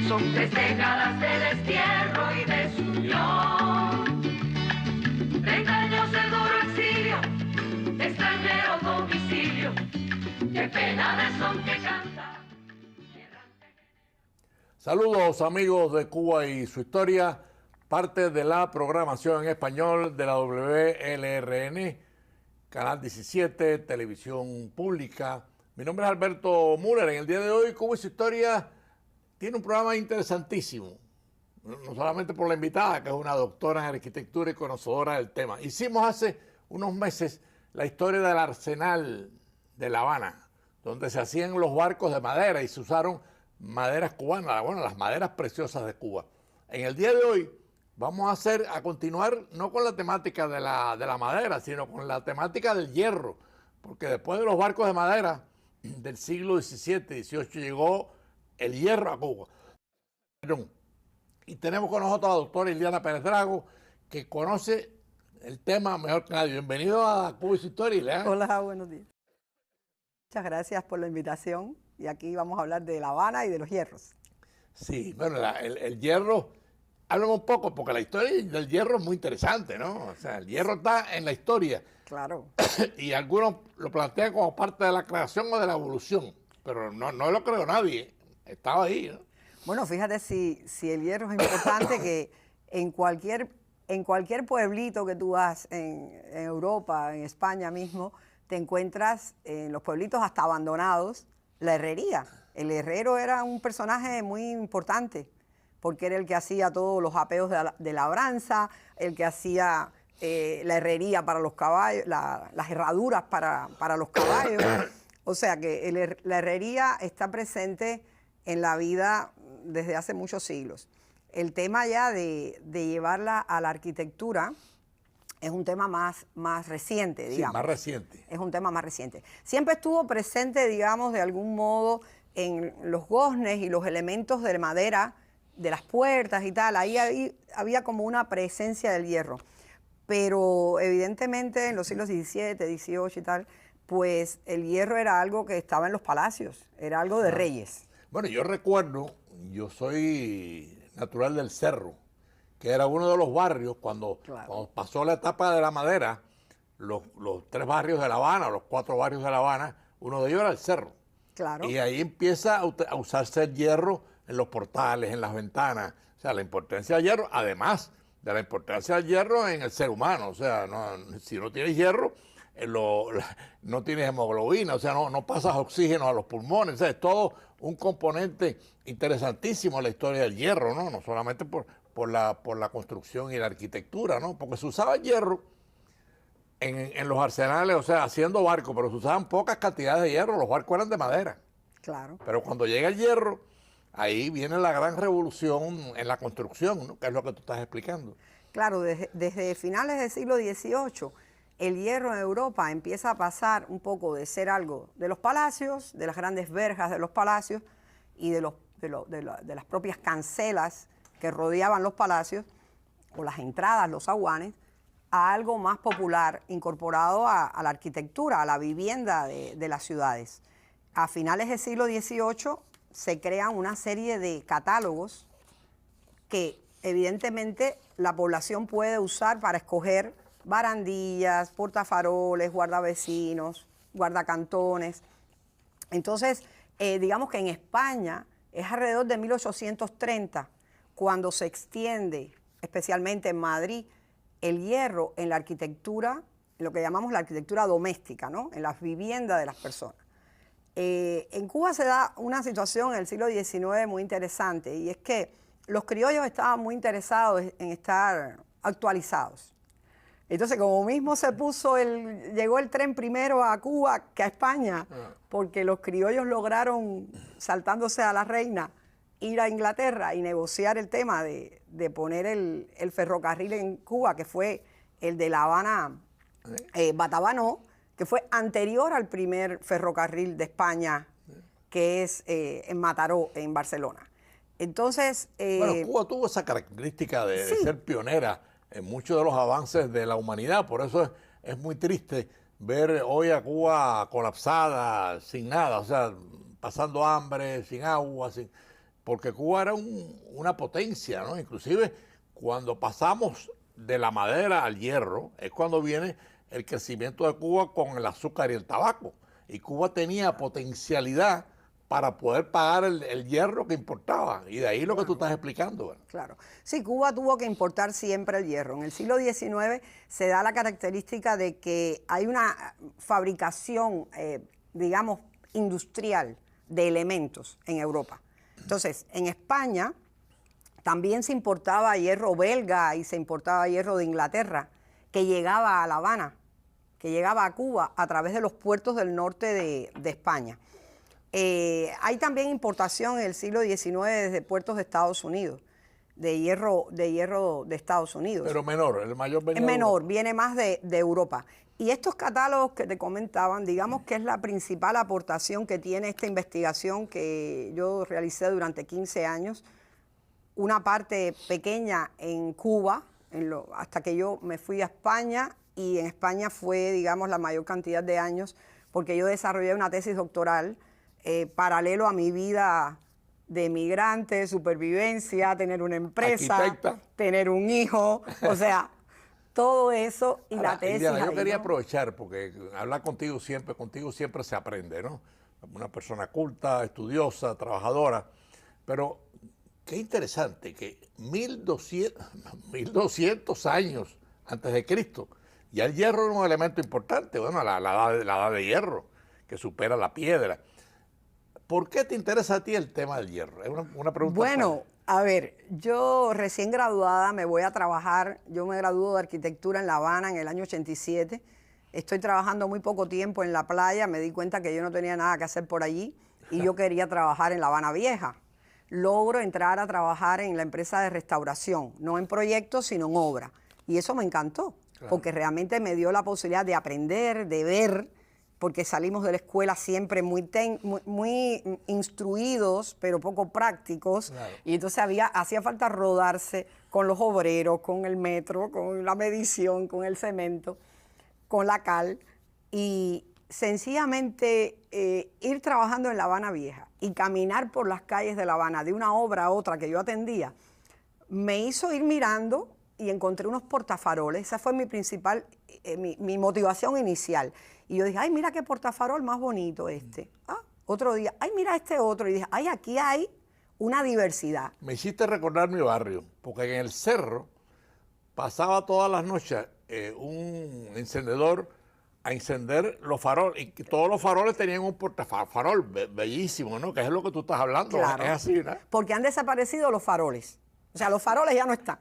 Son 3 décadas de destierro y desunión. 30 años de duro exilio, extranjero domicilio. Qué pena de son que canta. Saludos amigos de Cuba y su historia, parte de la programación en español de la WLRN, Canal 17, Televisión Pública. Mi nombre es Alberto Müller. En el día de hoy, Cuba y su historia tiene un programa interesantísimo, no solamente por la invitada, que es una doctora en arquitectura y conocedora del tema. Hicimos hace unos meses la historia del arsenal de La Habana, donde se hacían los barcos de madera y se usaron maderas cubanas, bueno, las maderas preciosas de Cuba. En el día de hoy vamos a continuar no con la temática de la madera, sino con la temática del hierro, porque después de los barcos de madera del siglo XVII, XVIII llegó el hierro a Cuba. Y tenemos con nosotros a la doctora Iliana Pérez Drago, que conoce el tema mejor que nadie. Bienvenido a Cuba y su historia, Ileana. Hola, buenos días. Muchas gracias por la invitación. Y aquí vamos a hablar de La Habana y de los hierros. Sí, bueno, el hierro, háblame un poco, porque la historia del hierro es muy interesante, ¿no? O sea, el hierro está en la historia. Claro. Y algunos lo plantean como parte de la creación o de la evolución, pero no lo creo nadie. Estaba ahí, ¿no? Bueno, fíjate si el hierro es importante que en cualquier pueblito que tú vas en Europa, en España mismo, te encuentras en los pueblitos hasta abandonados la herrería. El herrero era un personaje muy importante porque era el que hacía todos los apeos de labranza, el que hacía la herrería para los caballos, las herraduras para los caballos. O sea que la herrería está presente en la vida desde hace muchos siglos. El tema ya de llevarla a la arquitectura es un tema más reciente, digamos. Sí, más reciente. Es un tema más reciente. Siempre estuvo presente, digamos, de algún modo en los goznes y los elementos de madera de las puertas y tal. Ahí había como una presencia del hierro. Pero evidentemente en los siglos XVII, XVIII y tal, pues el hierro era algo que estaba en los palacios, era algo de reyes. Bueno, yo recuerdo, yo soy natural del Cerro, que era uno de los barrios cuando pasó la etapa de la madera, los 3 barrios de La Habana, los 4 barrios de La Habana, uno de ellos era el Cerro. Claro. Y ahí empieza a usarse el hierro en los portales, en las ventanas. O sea, la importancia del hierro, además de la importancia del hierro en el ser humano. O sea, si no tienes hierro, no tienes hemoglobina, o sea, no pasas oxígeno a los pulmones. O sea, es todo un componente interesantísimo en la historia del hierro, ¿no? No solamente por la construcción y la arquitectura, ¿no? Porque se usaba el hierro en los arsenales, o sea, haciendo barcos, pero se usaban pocas cantidades de hierro, los barcos eran de madera. Claro. Pero cuando llega el hierro, ahí viene la gran revolución en la construcción, ¿no? Que es lo que tú estás explicando. Claro, desde finales del siglo XVIII, el hierro en Europa empieza a pasar un poco de ser algo de los palacios, de las grandes verjas de los palacios y de las propias cancelas que rodeaban los palacios, o las entradas, los zaguanes, a algo más popular, incorporado a la arquitectura, a la vivienda de las ciudades. A finales del siglo XVIII se crean una serie de catálogos que evidentemente la población puede usar para escoger barandillas, portafaroles, guardavecinos, guardacantones. Entonces, digamos que en España es alrededor de 1830 cuando se extiende, especialmente en Madrid, el hierro en la arquitectura, en lo que llamamos la arquitectura doméstica, ¿no? En las viviendas de las personas. En Cuba se da una situación en el siglo XIX muy interesante, y es que los criollos estaban muy interesados en estar actualizados. Entonces, como mismo llegó el tren primero a Cuba que a España, porque los criollos lograron, saltándose a la reina, ir a Inglaterra y negociar el tema de poner el ferrocarril en Cuba, que fue el de La Habana, Batabanó, que fue anterior al primer ferrocarril de España, que es en Mataró, en Barcelona. Entonces... bueno, Cuba tuvo esa característica de ser pionera en muchos de los avances de la humanidad, por eso es muy triste ver hoy a Cuba colapsada, sin nada, o sea, pasando hambre, sin agua, porque Cuba era una potencia, ¿no? Inclusive cuando pasamos de la madera al hierro, es cuando viene el crecimiento de Cuba con el azúcar y el tabaco. Y Cuba tenía potencialidad para poder pagar el hierro que importaba. Y de ahí lo que tú estás explicando. ¿Verdad? Claro. Sí, Cuba tuvo que importar siempre el hierro. En el siglo XIX se da la característica de que hay una fabricación, digamos, industrial de elementos en Europa. Entonces, en España también se importaba hierro belga y se importaba hierro de Inglaterra, que llegaba a La Habana, que llegaba a Cuba a través de los puertos del norte de España. Hay también importación en el siglo XIX desde puertos de Estados Unidos, de hierro de Estados Unidos. Pero menor, el mayor venía es menor, viene más de Europa. Y estos catálogos que te comentaban, digamos que es la principal aportación que tiene esta investigación que yo realicé durante 15 años, una parte pequeña en Cuba, hasta que yo me fui a España, y en España fue, digamos, la mayor cantidad de años, porque yo desarrollé una tesis doctoral paralelo a mi vida de emigrante, supervivencia, tener una empresa, arquitecta, tener un hijo, o sea, todo eso y ahora, la tesis. Iliana, yo ahí, quería ¿no? aprovechar, porque hablar contigo siempre se aprende, ¿no? Una persona culta, estudiosa, trabajadora, pero qué interesante que 1200 años antes de Cristo, ya el hierro era un elemento importante, bueno, la edad de hierro, que supera la piedra. ¿Por qué te interesa a ti el tema del hierro? Es una pregunta. Bueno, a ver, yo recién graduada me voy a trabajar, yo me graduó de arquitectura en La Habana en el año 87, estoy trabajando muy poco tiempo en la playa, me di cuenta que yo no tenía nada que hacer por allí y yo quería trabajar en La Habana Vieja. Logro entrar a trabajar en la empresa de restauración, no en proyectos, sino en obra. Y eso me encantó, claro, porque realmente me dio la posibilidad de aprender, de ver, porque salimos de la escuela siempre muy instruidos, pero poco prácticos. Claro. Y entonces hacía falta rodarse con los obreros, con el metro, con la medición, con el cemento, con la cal. Y sencillamente ir trabajando en La Habana Vieja y caminar por las calles de La Habana de una obra a otra que yo atendía, me hizo ir mirando y encontré unos portafaroles. Esa fue mi principal, mi motivación inicial. Y yo dije, ay, mira qué portafarol más bonito este. Ah, otro día, ay, mira este otro. Y dije, ay, aquí hay una diversidad. Me hiciste recordar mi barrio, porque en el cerro pasaba todas las noches un encendedor a encender los faroles, y todos los faroles tenían un portafarol bellísimo, ¿no? Que es lo que tú estás hablando, claro, es así, ¿no? Porque han desaparecido los faroles. O sea, los faroles ya no están.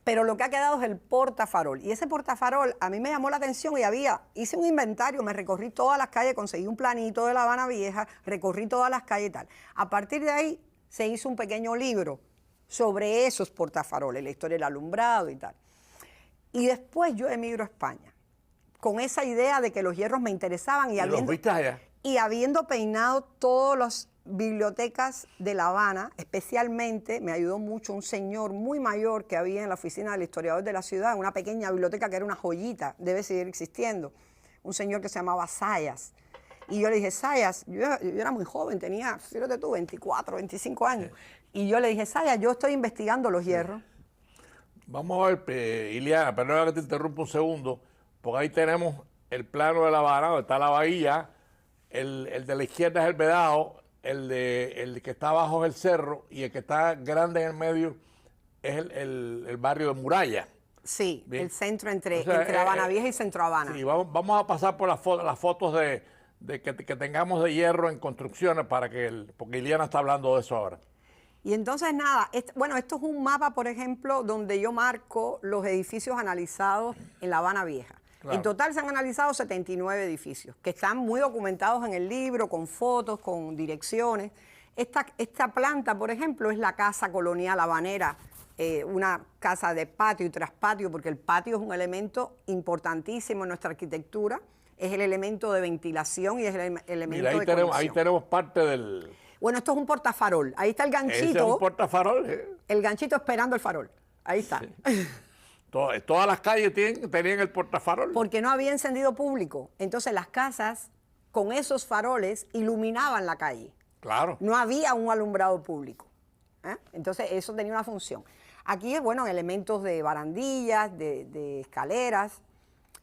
Pero lo que ha quedado es el portafarol. Y ese portafarol a mí me llamó la atención y hice un inventario, me recorrí todas las calles, conseguí un planito de La Habana Vieja, recorrí todas las calles y tal. A partir de ahí se hizo un pequeño libro sobre esos portafaroles, la historia del alumbrado y tal. Y después yo emigro a España, con esa idea de que los hierros me interesaban y habiendo peinado todas las bibliotecas de La Habana, especialmente me ayudó mucho un señor muy mayor que había en la oficina del historiador de la ciudad, una pequeña biblioteca que era una joyita, debe seguir existiendo, un señor que se llamaba Sayas. Y yo le dije, Sayas, yo era muy joven, tenía, fíjate tú, 24, 25 años. Y yo le dije, Sayas, yo estoy investigando los hierros. Vamos a ver, Iliana, perdona que te interrumpa un segundo, porque ahí tenemos el plano de La Habana, donde está la bahía, el de la izquierda es el Vedado, el que está abajo es el cerro, y el que está grande en el medio es el barrio de Muralla. Sí, bien, el centro entre La Habana Vieja y Centro Habana. Sí, vamos a pasar por las fotos de que tengamos de hierro en construcciones porque Iliana está hablando de eso ahora. Y entonces nada, bueno, esto es un mapa, por ejemplo, donde yo marco los edificios analizados en La Habana Vieja. Claro. En total se han analizado 79 edificios, que están muy documentados en el libro, con fotos, con direcciones. Esta planta, por ejemplo, es la Casa Colonial Habanera, una casa de patio y traspatio, porque el patio es un elemento importantísimo en nuestra arquitectura, es el elemento de ventilación y es el elemento de conexión. Ahí tenemos parte del... Bueno, esto es un portafarol, ahí está el ganchito. ¿Ese es un portafarol? El ganchito esperando el farol, ahí está. Sí. Todas las calles tenían el portafarol. Porque no había encendido público. Entonces las casas con esos faroles iluminaban la calle. Claro. No había un alumbrado público. Entonces eso tenía una función. Aquí, bueno, elementos de barandillas, de escaleras.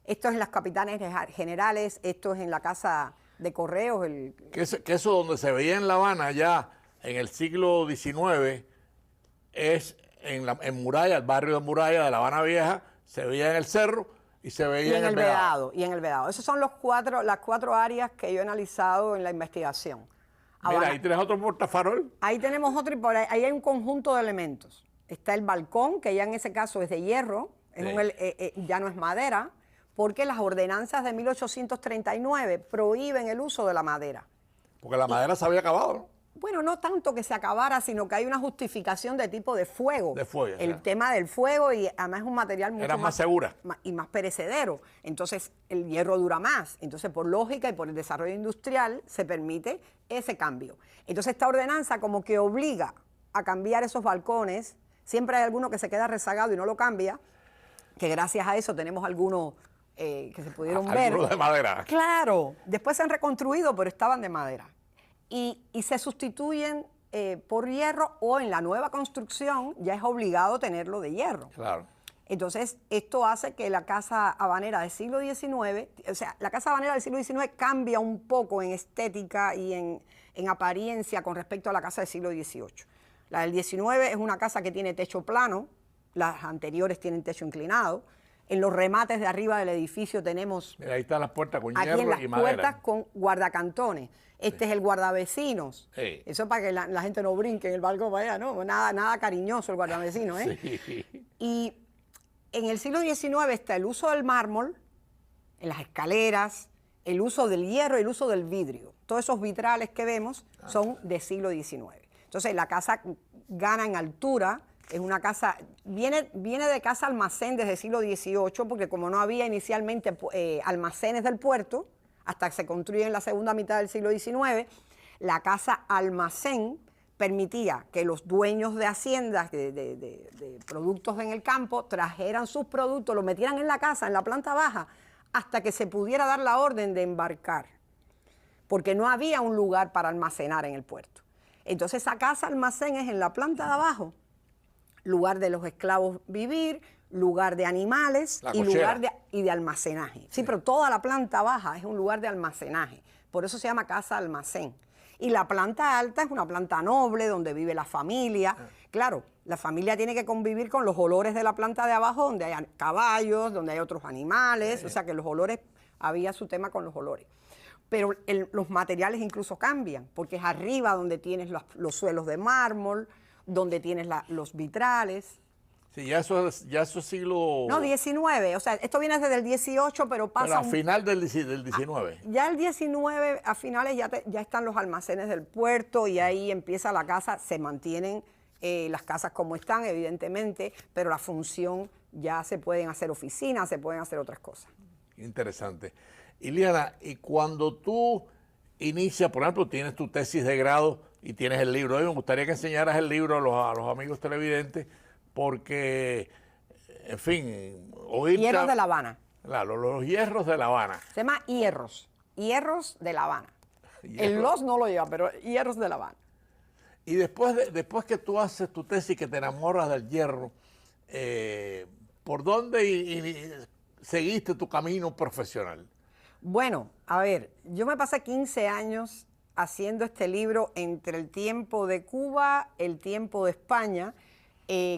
Esto es en las capitales generales, esto es en la casa de correos. Que eso donde se veía en La Habana ya en el siglo XIX es en Muralla, el barrio de Muralla de La Habana Vieja, se veía en el cerro y se veía en el Vedado. Y en el Vedado. Esas son las cuatro áreas que yo he analizado en la investigación. Mira, ahí tienes otro portafarol. Ahí tenemos otro y por ahí hay un conjunto de elementos. Está el balcón, que ya en ese caso es de hierro, ya no es madera, porque las ordenanzas de 1839 prohíben el uso de la madera. Porque la madera se había acabado, ¿no? Bueno, no tanto que se acabara, sino que hay una justificación de tipo de fuego. De fuego. El tema del fuego, y además es un material mucho era más segura. Y más perecedero. Entonces, el hierro dura más. Entonces, por lógica y por el desarrollo industrial, se permite ese cambio. Entonces, esta ordenanza como que obliga a cambiar esos balcones. Siempre hay alguno que se queda rezagado y no lo cambia, que gracias a eso tenemos algunos que se pudieron ver. Algunos de madera. Claro. Después se han reconstruido, pero estaban de madera. Y se sustituyen por hierro, o en la nueva construcción ya es obligado tenerlo de hierro. Claro. Entonces, esto hace que la casa habanera del siglo XIX, o sea, la casa habanera del siglo XIX cambia un poco en estética y en apariencia con respecto a la casa del siglo XVIII. La del XIX es una casa que tiene techo plano, las anteriores tienen techo inclinado. En los remates de arriba del edificio tenemos... Mira, ahí están las puertas con aquí hierro en las y madera. puertas con guardacantones. Este es el guardavecinos. Sí. Eso es para que la gente no brinque en el balcón, vaya, ¿no? Nada cariñoso el guardavecinos, ¿eh? Sí. Y en el siglo XIX está el uso del mármol, en las escaleras, el uso del hierro y el uso del vidrio. Todos esos vitrales que vemos son del siglo XIX. Entonces, la casa gana en altura. Es una casa, viene de casa almacén desde el siglo XVIII, porque como no había inicialmente almacenes del puerto, hasta que se construye en la segunda mitad del siglo XIX, la casa almacén permitía que los dueños de haciendas, de productos en el campo, trajeran sus productos, los metieran en la casa, en la planta baja, hasta que se pudiera dar la orden de embarcar, porque no había un lugar para almacenar en el puerto. Entonces esa casa almacén es en la planta de abajo, lugar de los esclavos vivir, lugar de animales y lugar de almacenaje. Sí, pero toda la planta baja es un lugar de almacenaje. Por eso se llama casa almacén. Y la planta alta es una planta noble donde vive la familia. Claro, la familia tiene que convivir con los olores de la planta de abajo, donde hay caballos, donde hay otros animales. O sea que los olores, había su tema con los olores. Pero los materiales incluso cambian, porque es arriba donde tienes los suelos de mármol, donde tienes los vitrales. Sí, ya eso es siglo... No, 19. O sea, esto viene desde el 18, pero pasa... Pero al final del 19. Ya el 19, a finales, ya están los almacenes del puerto y ahí empieza la casa. Se mantienen las casas como están, evidentemente, pero la función ya se pueden hacer oficinas, se pueden hacer otras cosas. Interesante. Iliana, y cuando tú inicias, por ejemplo, tienes tu tesis de grado y tienes el libro, me gustaría que enseñaras el libro a los amigos televidentes, porque, en fin, oír... Hierros de La Habana. Claro, los hierros de La Habana. Se llama hierros de La Habana. El los no lo lleva, pero hierros de La Habana. Y después que tú haces tu tesis, que te enamoras del hierro, ¿por dónde seguiste tu camino profesional? Bueno, a ver, yo me pasé 15 años haciendo este libro entre el tiempo de Cuba, el tiempo de España.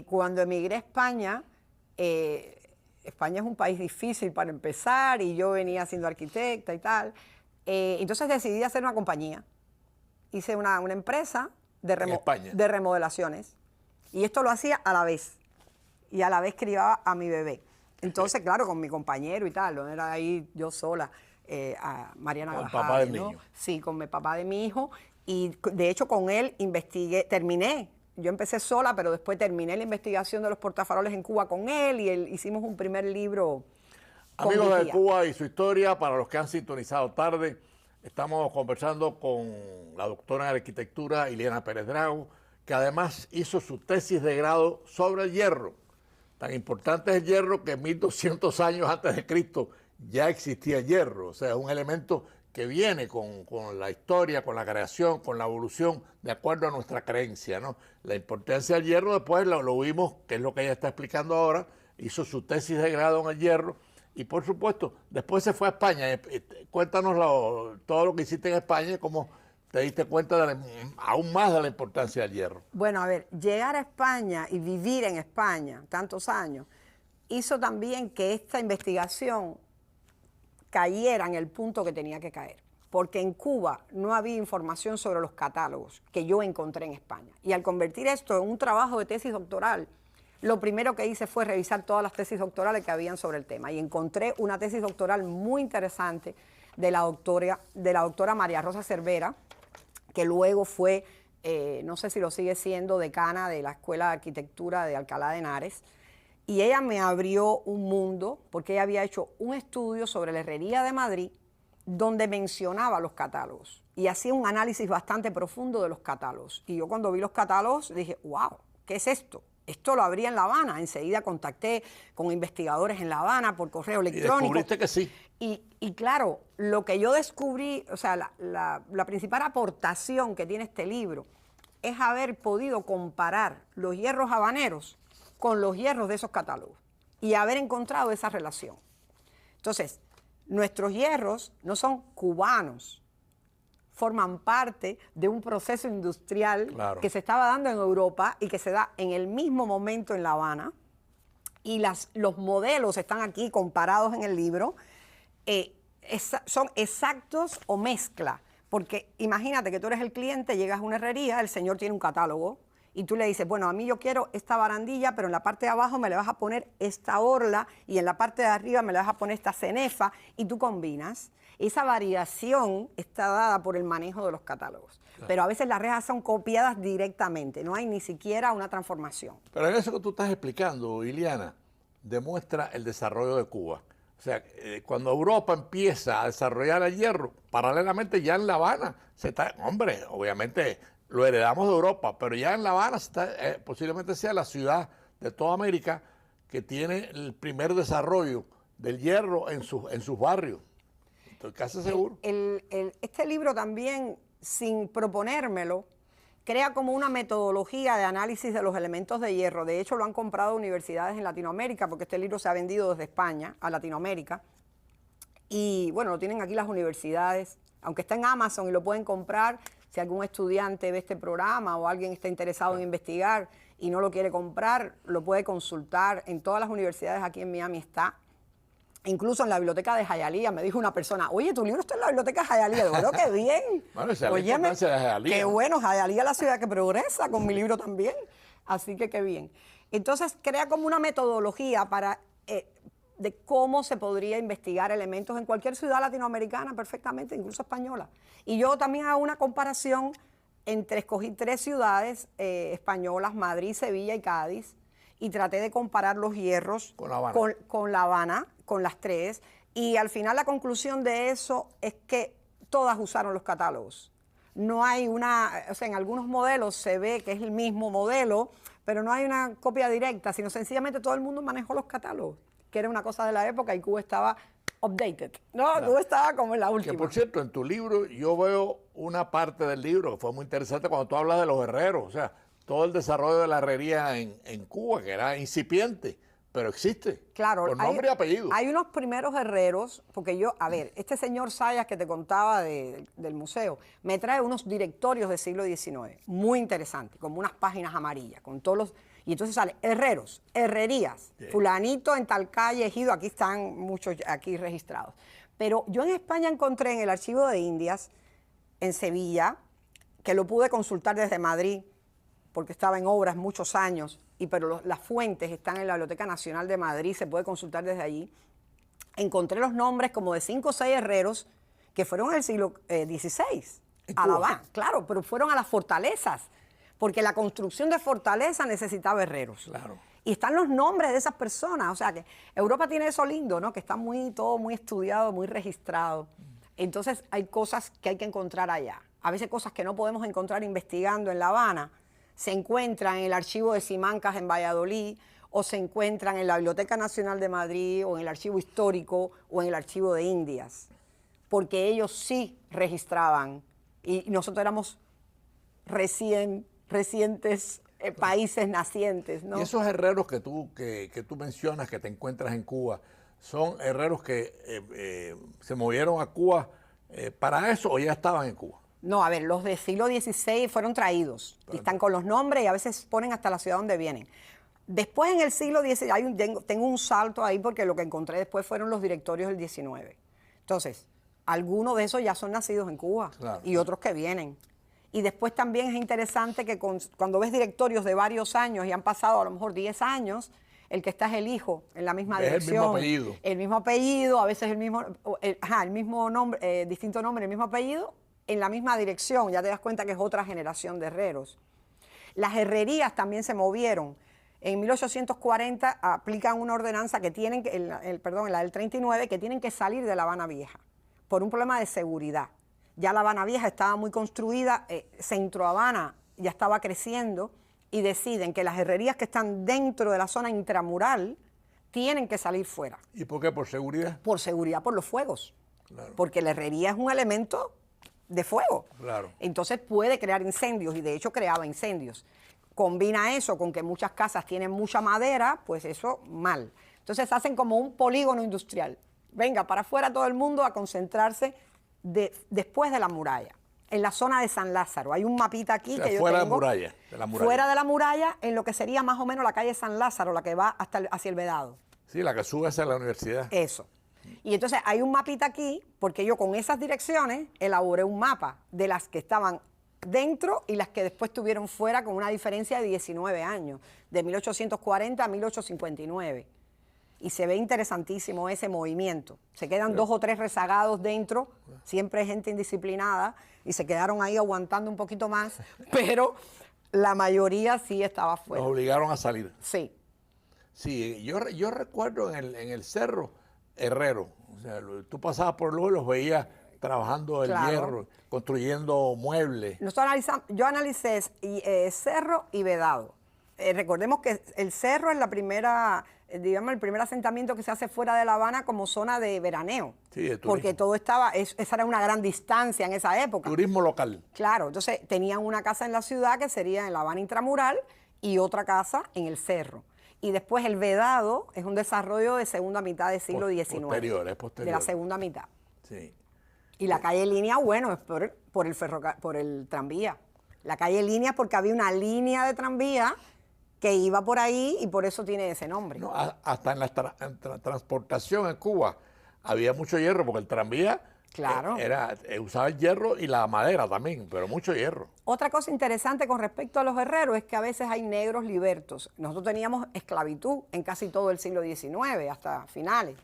Cuando emigré a España, España es un país difícil para empezar y yo venía siendo arquitecta y tal. Entonces decidí hacer una compañía. Hice una empresa de remodelaciones. Y esto lo hacía a la vez. Y a la vez criaba a mi bebé. Entonces, claro, con mi compañero y tal, no era ahí yo sola, a Mariana Grajales. Con el papá del niño. Sí, con el papá de mi hijo. Y de hecho con él terminé. Yo empecé sola, pero después terminé la investigación de los portafaroles en Cuba con él y hicimos un primer libro. Amigos de Cuba y su historia, para los que han sintonizado tarde, estamos conversando con la doctora en arquitectura, Iliana Pérez Drago, que además hizo su tesis de grado sobre el hierro. Tan importante es el hierro que 1200 años antes de Cristo ya existía el hierro. O sea, es un elemento que viene con la historia, con la creación, con la evolución, de acuerdo a nuestra creencia, ¿no? La importancia del hierro después lo vimos, que es lo que ella está explicando ahora, hizo su tesis de grado en el hierro, y por supuesto, después se fue a España. Cuéntanos todo lo que hiciste en España y cómo te diste cuenta aún más de la importancia del hierro. Bueno, a ver, llegar a España y vivir en España tantos años hizo también que esta investigación cayera en el punto que tenía que caer. Porque en Cuba no había información sobre los catálogos que yo encontré en España. Y al convertir esto en un trabajo de tesis doctoral, lo primero que hice fue revisar todas las tesis doctorales que habían sobre el tema. Y encontré una tesis doctoral muy interesante de la doctora María Rosa Cervera, que luego fue, no sé si lo sigue siendo, decana de la Escuela de Arquitectura de Alcalá de Henares. Y ella me abrió un mundo, porque ella había hecho un estudio sobre la herrería de Madrid, donde mencionaba los catálogos y hacía un análisis bastante profundo de los catálogos. Y yo cuando vi los catálogos dije, wow, ¿qué es esto? Esto lo habría en La Habana. Enseguida contacté con investigadores en La Habana por correo electrónico. Y descubriste que sí. Y claro, lo que yo descubrí, o sea, la principal aportación que tiene este libro es haber podido comparar los hierros habaneros con los hierros de esos catálogos y haber encontrado esa relación. Entonces, nuestros hierros no son cubanos, forman parte de un proceso industrial que se estaba dando en Europa y que se da en el mismo momento en La Habana. Y los modelos están aquí comparados en el libro. Son exactos o mezcla. Porque imagínate que tú eres el cliente, llegas a una herrería, el señor tiene un catálogo y tú le dices, bueno, a mí yo quiero esta barandilla, pero en la parte de abajo me le vas a poner esta orla y en la parte de arriba me le vas a poner esta cenefa y tú combinas. Esa variación está dada por el manejo de los catálogos. Claro. Pero a veces las rejas son copiadas directamente, no hay ni siquiera una transformación. Pero en eso que tú estás explicando, Iliana, demuestra el desarrollo de Cuba. O sea, cuando Europa empieza a desarrollar el hierro, paralelamente ya en La Habana se está, hombre, obviamente lo heredamos de Europa, pero ya en La Habana posiblemente sea la ciudad de toda América que tiene el primer desarrollo del hierro en sus barrios. Estoy casi seguro. Este libro también, sin proponérmelo, crea como una metodología de análisis de los elementos de hierro. De hecho, lo han comprado universidades en Latinoamérica, porque este libro se ha vendido desde España a Latinoamérica. Y bueno, lo tienen aquí las universidades, aunque está en Amazon y lo pueden comprar. Si algún estudiante ve este programa o alguien está interesado en investigar y no lo quiere comprar, lo puede consultar. En todas las universidades aquí en Miami está. Incluso en la biblioteca de Hialeah me dijo una persona, oye, tu libro está en la biblioteca de Hialeah. Digo, bueno, qué bien. Bueno, esa es la importancia de Hialeah. Qué bueno, Hialeah es la ciudad que progresa con mi libro también. Así que qué bien. Entonces crea como una metodología de cómo se podría investigar elementos en cualquier ciudad latinoamericana perfectamente, incluso española. Y yo también hago una comparación escogí 3 ciudades españolas, Madrid, Sevilla y Cádiz, y traté de comparar los hierros con La Habana. Con La Habana, con las 3, y al final la conclusión de eso es que todas usaron los catálogos. No hay o sea, en algunos modelos se ve que es el mismo modelo, pero no hay una copia directa, sino sencillamente todo el mundo manejó los catálogos, que era una cosa de la época y Cuba estaba updated. No, claro. Cuba estaba como en la última. Que por cierto, en tu libro yo veo una parte del libro que fue muy interesante cuando tú hablas de los herreros, o sea, todo el desarrollo de la herrería en Cuba, que era incipiente, pero existe. Claro. Por nombre y apellido. Hay unos primeros herreros, porque a ver, este señor Sayas que te contaba del museo, me trae unos directorios del siglo XIX, muy interesantes, como unas páginas amarillas, con todos los... Y entonces sale herreros, herrerías, fulanito en tal calle, ejido, aquí están muchos aquí registrados. Pero yo en España encontré en el Archivo de Indias, en Sevilla, que lo pude consultar desde Madrid, porque estaba en obras muchos años, pero las fuentes están en la Biblioteca Nacional de Madrid, se puede consultar desde allí. Encontré los nombres como de 5 o 6 herreros que fueron en el siglo XVI, a La Habana, claro, pero fueron a las fortalezas, porque la construcción de fortalezas necesitaba herreros. Claro. Y están los nombres de esas personas, o sea que Europa tiene eso lindo, ¿no? Que está todo muy estudiado, muy registrado. Entonces hay cosas que hay que encontrar allá. A veces cosas que no podemos encontrar investigando en La Habana, se encuentran en el Archivo de Simancas en Valladolid, o se encuentran en la Biblioteca Nacional de Madrid, o en el Archivo Histórico, o en el Archivo de Indias. porque ellos sí registraban y nosotros éramos recientes países nacientes, ¿no? Y esos herreros que tú mencionas, que te encuentras en Cuba, ¿son herreros que se movieron a Cuba para eso o ya estaban en Cuba? No, a ver, los del siglo XVI fueron traídos y están con los nombres y a veces ponen hasta la ciudad donde vienen. Después en el siglo XVI, tengo un salto ahí porque lo que encontré después fueron los directorios del XIX. Entonces, algunos de esos ya son nacidos en Cuba, claro, y otros que vienen. Y después también es interesante que cuando ves directorios de varios años y han pasado a lo mejor 10 años, el que está es el hijo en la misma dirección. Es el mismo apellido. El mismo apellido, a veces el mismo nombre, distinto nombre, el mismo apellido, en la misma dirección. Ya te das cuenta que es otra generación de herreros. Las herrerías también se movieron. En 1840 aplican una ordenanza que tienen, la del 39, que tienen que salir de La Habana Vieja por un problema de seguridad. Ya La Habana Vieja estaba muy construida, Centro Habana ya estaba creciendo y deciden que las herrerías que están dentro de la zona intramural tienen que salir fuera. ¿Y por qué? ¿Por seguridad? Por seguridad, por los fuegos. Claro. Porque la herrería es un elemento de fuego. Claro. Entonces puede crear incendios y de hecho creaba incendios. Combina eso con que muchas casas tienen mucha madera, pues eso mal. Entonces hacen como un polígono industrial. Venga, para afuera todo el mundo a concentrarse después de la muralla. En la zona de San Lázaro. Hay un mapita aquí, o sea, que yo fuera tengo. De la muralla. Fuera de la muralla, en lo que sería más o menos la calle San Lázaro, la que va hacia el Vedado. Sí, la que sube hacia la universidad. Eso. Y entonces hay un mapita aquí, porque yo con esas direcciones elaboré un mapa de las que estaban dentro y las que después estuvieron fuera, con una diferencia de 19 años, de 1840 a 1859. Y se ve interesantísimo ese movimiento. Se quedan 2 o 3 rezagados dentro, siempre gente indisciplinada, y se quedaron ahí aguantando un poquito más, pero la mayoría sí estaba fuera. Los obligaron a salir. Sí. Sí, yo recuerdo en el cerro herrero, o sea, tú pasabas por luego y los veías trabajando el hierro, construyendo muebles. Yo analicé Cerro y Vedado. Recordemos que el Cerro es el primer asentamiento que se hace fuera de La Habana como zona de veraneo. Sí, de turismo. Porque todo esa era una gran distancia en esa época. Turismo local. Claro, entonces tenían una casa en la ciudad que sería en La Habana Intramural y otra casa en el Cerro. Y después el Vedado es un desarrollo de segunda mitad del siglo XIX. Posterior. De la segunda mitad. Sí. Y la calle Línea, bueno, es por el tranvía. La calle Línea porque había una línea de tranvía que iba por ahí y por eso tiene ese nombre. No, hasta en la transportación en Cuba había mucho hierro porque el tranvía usaba el hierro y la madera también, pero mucho hierro. Otra cosa interesante con respecto a los herreros es que a veces hay negros libertos. Nosotros teníamos esclavitud en casi todo el siglo XIX, hasta finales.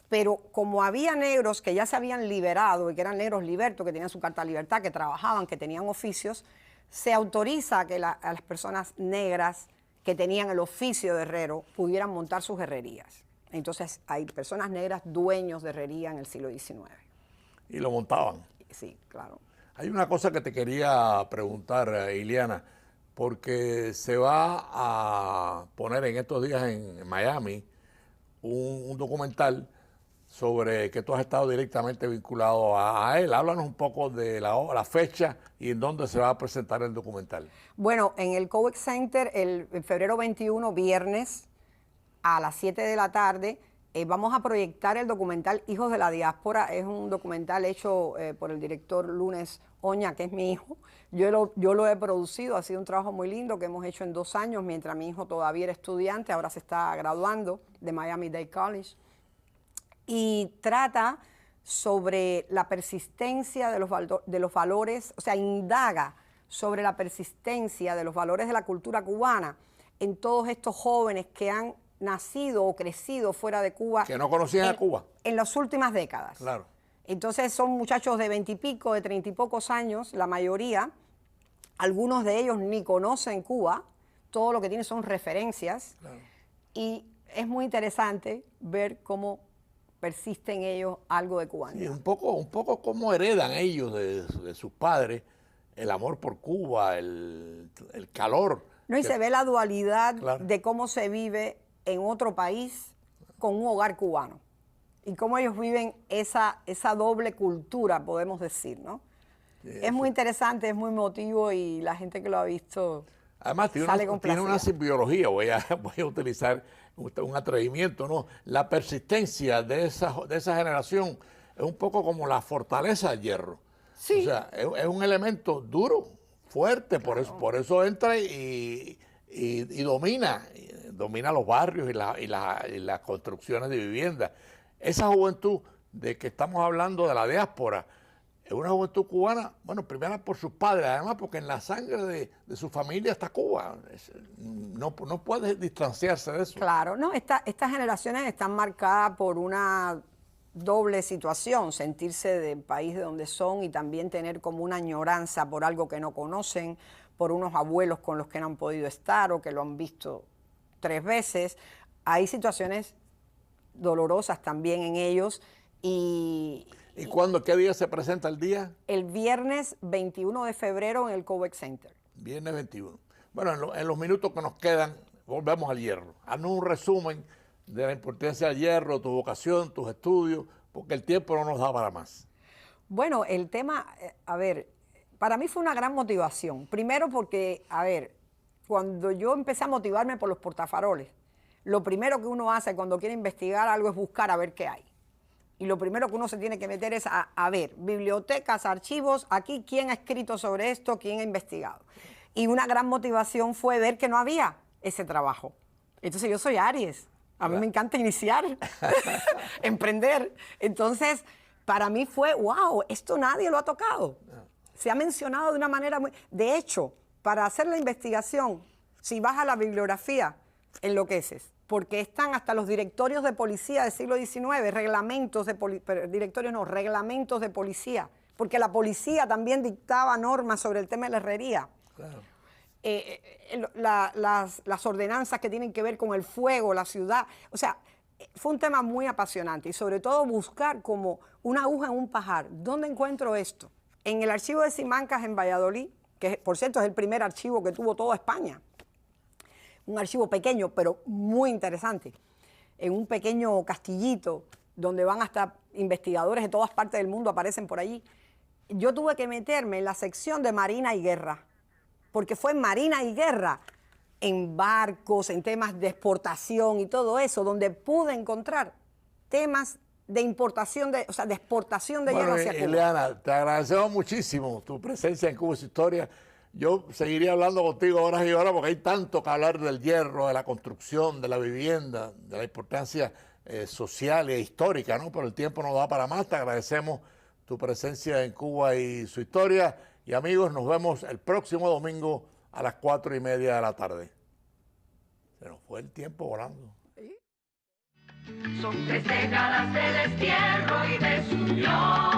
Pero como había negros que ya se habían liberado y que eran negros libertos, que tenían su carta de libertad, que trabajaban, que tenían oficios, se autoriza a que a las personas negras que tenían el oficio de herrero pudieran montar sus herrerías. Entonces hay personas negras dueños de herrería en el siglo XIX. Y lo montaban. Sí, claro. Hay una cosa que te quería preguntar, Iliana, porque se va a poner en estos días en Miami un documental sobre que tú has estado directamente vinculado a él. Háblanos un poco de la fecha y en dónde se va a presentar el documental. Bueno, en el COEX Center, el febrero 21, viernes, a las 7 de la tarde, vamos a proyectar el documental Hijos de la Diáspora. Es un documental hecho por el director Lunes Oña, que es mi hijo. Yo lo he producido, ha sido un trabajo muy lindo que hemos hecho en 2 años, mientras mi hijo todavía era estudiante, ahora se está graduando de Miami-Dade College. Y trata sobre la persistencia de los valores, o sea, indaga sobre la persistencia de los valores de la cultura cubana en todos estos jóvenes que han nacido o crecido fuera de Cuba. Que no conocían a Cuba. En las últimas décadas. Claro. Entonces son muchachos de 20 y pico, de 30 y pocos años, la mayoría. Algunos de ellos ni conocen Cuba, todo lo que tienen son referencias. Claro. Y es muy interesante ver cómo persisten ellos algo de cubanidad. Sí, un poco cómo heredan ellos de sus padres el amor por Cuba, el calor. No, y se ve la dualidad de cómo se vive en otro país con un hogar cubano. y cómo ellos viven esa doble cultura, podemos decir, ¿no? Sí, es muy interesante, es muy emotivo y la gente que lo ha visto además tiene una simbiología, voy a utilizar un atrevimiento, ¿no? La persistencia de esa generación es un poco como la fortaleza del hierro. Sí. O sea, es un elemento duro, fuerte, claro. por eso entra y domina los barrios y las construcciones de vivienda. Esa juventud de que estamos hablando de la diáspora, es una juventud cubana, bueno, primero por sus padres, además porque en la sangre de su familia está Cuba. No puede distanciarse de eso. Claro, no, estas generaciones están marcadas por una doble situación, sentirse del país de donde son y también tener como una añoranza por algo que no conocen, por unos abuelos con los que no han podido estar o que lo han visto 3 veces. Hay situaciones dolorosas también en ellos. ¿Y cuándo, qué día se presenta el día? El viernes 21 de febrero en el Cowex Center. Viernes 21. Bueno, en los minutos que nos quedan, volvemos al hierro. Haznos un resumen de la importancia del hierro, tu vocación, tus estudios, porque el tiempo no nos da para más. Bueno, el tema, a ver, para mí fue una gran motivación. Primero porque, a ver, cuando yo empecé a motivarme por los portafaroles, lo primero que uno hace cuando quiere investigar algo es buscar a ver qué hay. Y lo primero que uno se tiene que meter es a ver bibliotecas, archivos, aquí quién ha escrito sobre esto, quién ha investigado. Y una gran motivación fue ver que no había ese trabajo. Entonces yo soy Aries, a mí me encanta iniciar, emprender. Entonces para mí fue, wow, esto nadie lo ha tocado. Se ha mencionado de una manera muy... De hecho, para hacer la investigación, si vas a la bibliografía, enloqueces. Porque están hasta los directorios de policía del siglo XIX, reglamentos de reglamentos de policía, porque la policía también dictaba normas sobre el tema de la herrería. Claro. Las ordenanzas que tienen que ver con el fuego, la ciudad, o sea, fue un tema muy apasionante y sobre todo buscar como una aguja en un pajar. ¿Dónde encuentro esto? En el archivo de Simancas en Valladolid, que por cierto es el primer archivo que tuvo toda España. Un archivo pequeño, pero muy interesante, en un pequeño castillito donde van hasta investigadores de todas partes del mundo, aparecen por allí. Yo tuve que meterme en la sección de Marina y Guerra, porque fue en Marina y Guerra, en barcos, en temas de exportación y todo eso, donde pude encontrar temas de importación, de exportación de hierro hacia Cuba. Ileana, te agradecemos muchísimo tu presencia en Cuba y su historia. Yo seguiría hablando contigo horas y horas porque hay tanto que hablar del hierro, de la construcción, de la vivienda, de la importancia social e histórica, ¿no? Pero el tiempo no da para más. Te agradecemos tu presencia en Cuba y su historia. Y amigos, nos vemos el próximo domingo a las 4:30 de la tarde. Se nos fue el tiempo volando. Son 3 décadas de destierro y desunión.